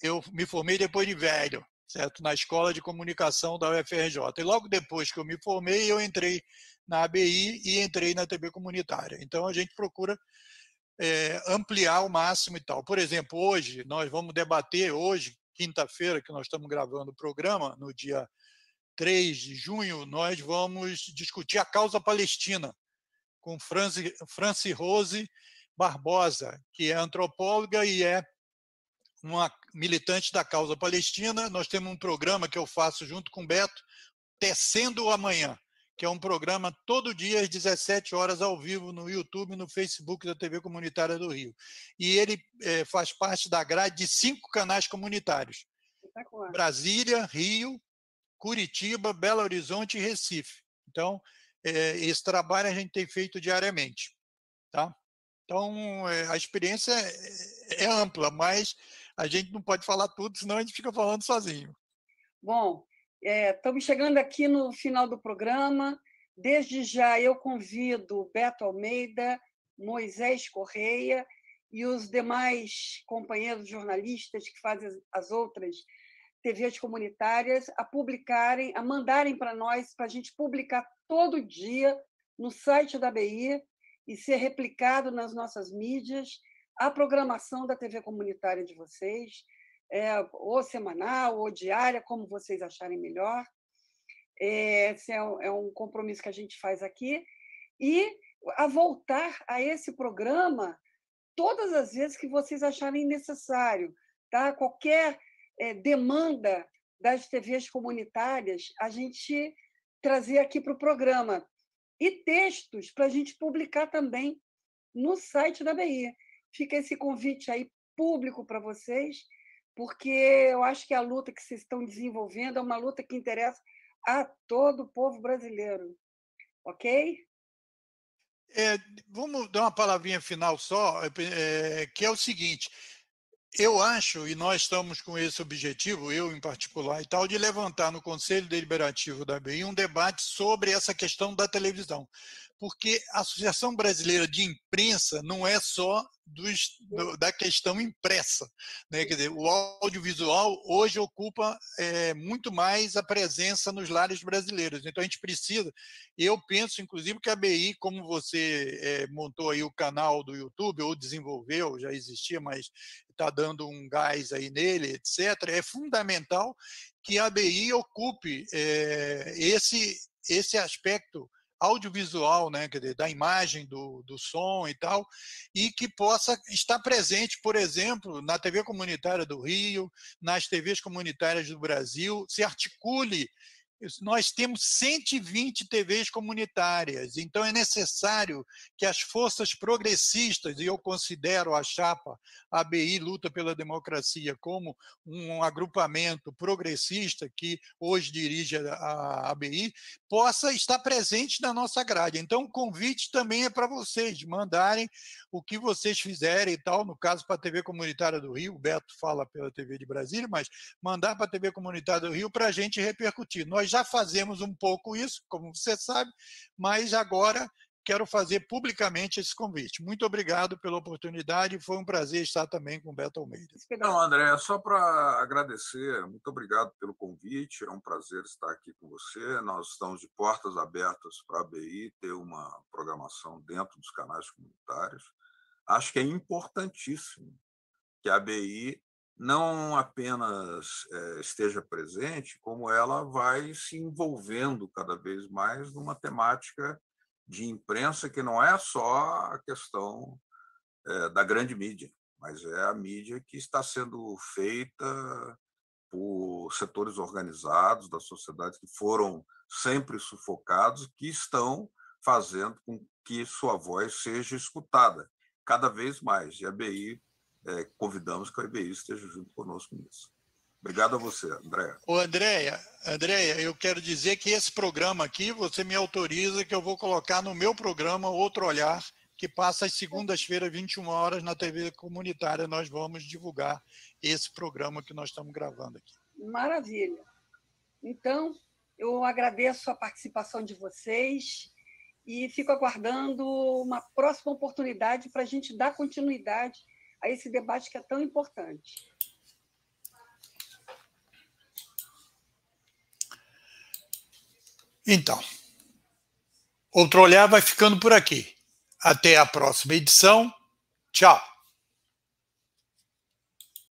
eu me formei depois de velho, certo? Na Escola de Comunicação da UFRJ. E logo depois que eu me formei, eu entrei na ABI e entrei na TV comunitária. Então, a gente procura ampliar ao máximo e tal. Por exemplo, hoje, nós vamos debater, quinta-feira, que nós estamos gravando o programa, no dia 3 de junho, nós vamos discutir a causa palestina com Franci Rose Barbosa, que é antropóloga e é uma militante da causa palestina. Nós temos um programa que eu faço junto com o Beto, Tecendo o Amanhã, que é um programa todo dia às 17 horas ao vivo no YouTube e no Facebook da TV Comunitária do Rio. E ele faz parte da grade de 5 canais comunitários: Brasília, Rio, Curitiba, Belo Horizonte e Recife. Então, esse trabalho a gente tem feito diariamente. Tá? Então, a experiência é ampla, mas a gente não pode falar tudo, senão a gente fica falando sozinho. Bom, estamos chegando aqui no final do programa. Desde já eu convido Beto Almeida, Moisés Correia e os demais companheiros jornalistas que fazem as outras TVs comunitárias a publicarem, a mandarem para nós, para a gente publicar todo dia no site da ABI e ser replicado nas nossas mídias a programação da TV comunitária de vocês, ou semanal, ou diária, como vocês acharem melhor. Esse é um compromisso que a gente faz aqui. E a voltar a esse programa todas as vezes que vocês acharem necessário. Tá? Qualquer demanda das TVs comunitárias, a gente trazer aqui para o programa. E textos para a gente publicar também no site da ABI. Fica esse convite aí público para vocês, porque eu acho que a luta que vocês estão desenvolvendo é uma luta que interessa a todo o povo brasileiro. Ok? Vamos dar uma palavrinha final só, que é o seguinte: eu acho, e nós estamos com esse objetivo, eu em particular e tal, de levantar no Conselho Deliberativo da ABI um debate sobre essa questão da televisão. Porque a Associação Brasileira de Imprensa não é só da questão impressa, né? Quer dizer, o audiovisual hoje ocupa muito mais a presença nos lares brasileiros. Então a gente precisa, eu penso inclusive que a ABI, como você montou aí o canal do YouTube, ou desenvolveu, já existia, mas está dando um gás aí nele, etc., é fundamental que a ABI ocupe esse aspecto audiovisual, né, quer dizer, da imagem, do som e tal, e que possa estar presente, por exemplo, na TV Comunitária do Rio, nas TVs comunitárias do Brasil, se articule. Nós temos 120 TVs comunitárias, então é necessário que as forças progressistas, e eu considero a chapa ABI Luta pela Democracia como um agrupamento progressista que hoje dirige a ABI, possa estar presente na nossa grade. Então o convite também é para vocês mandarem o que vocês fizerem e tal, no caso para a TV Comunitária do Rio, o Beto fala pela TV de Brasília, mas mandar para a TV Comunitária do Rio para a gente repercutir. Nós já fazemos um pouco isso, como você sabe, mas agora quero fazer publicamente esse convite. Muito obrigado pela oportunidade, foi um prazer estar também com o Beto Almeida. Não, André, só para agradecer, muito obrigado pelo convite, é um prazer estar aqui com você. Nós estamos de portas abertas para a ABI ter uma programação dentro dos canais comunitários. Acho que é importantíssimo que a ABI não apenas esteja presente, como ela vai se envolvendo cada vez mais numa temática de imprensa que não é só a questão da grande mídia, mas é a mídia que está sendo feita por setores organizados da sociedade que foram sempre sufocados, que estão fazendo com que sua voz seja escutada cada vez mais. E a ABI, convidamos que a ABI esteja junto conosco nisso. Obrigado a você, Andréa. Andréa, eu quero dizer que esse programa aqui, você me autoriza que eu vou colocar no meu programa Outro Olhar, que passa às segundas-feiras, 21 horas, na TV comunitária. Nós vamos divulgar esse programa que nós estamos gravando aqui. Maravilha. Então, eu agradeço a participação de vocês e fico aguardando uma próxima oportunidade para a gente dar continuidade a esse debate que é tão importante. Então, Outro Olhar vai ficando por aqui. Até a próxima edição. Tchau.